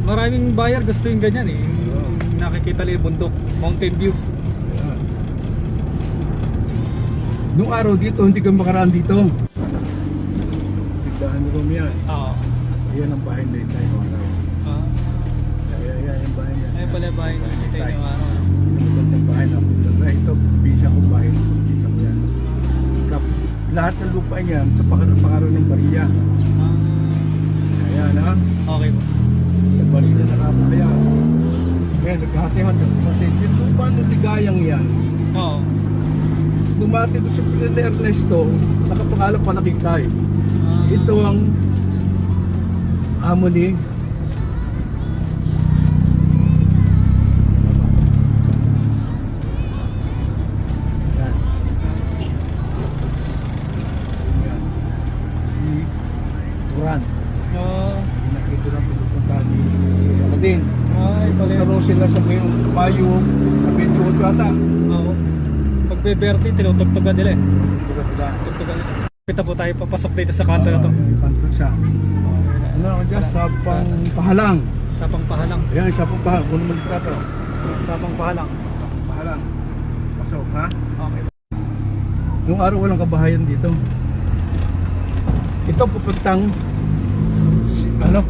Maraming buyer gusto yung ganyan eh. Oo. Nakikita lang yung bundok, mountain view. Ayan. Nung araw dito, hindi ka makaraan dito. Tindahan room yan. Oo. Ayan ang bahay na tayo araw. Ah. Ayan yung bahay na. Ayun pala yung bahay na dito yung araw. Magandang bahay na. Ito, bisa kong bahay. Kita mo yan. Lahat ng lupa niyan sa pangaraw ng Bariya. Ah. Ayan ha. Okay po. Sa Bariya na nakapaya. Kaya naghati-hati ng yung lupa ng Ligayang yan. Oo. Dumati doon sa Pinel Ernesto, nakapangalan pa nakikay. Ah. Ito ang amo ni Yan. Yan. Si Turan. Ah. Nakita na pinupunta ni Aladin. Ay, pala yun. Nagkaroon sila sa mayroong payo na 28 ata. Oo. Pag Beberte, tinutugtugan nila eh. Diba? Tugtugan nila. Kita po tayo papasok dito sa kanto na to. Kanto siya. Ano ako dyan? Sa Pangpahalang. Sa Pangpahalang. Ayan, sa Pangpahalang. Kung naman trato. Sa Pangpahalang. Pangpahalang. Pasok ha? Okay. Nung araw walang kabahayan dito. Ito pupuntang ano?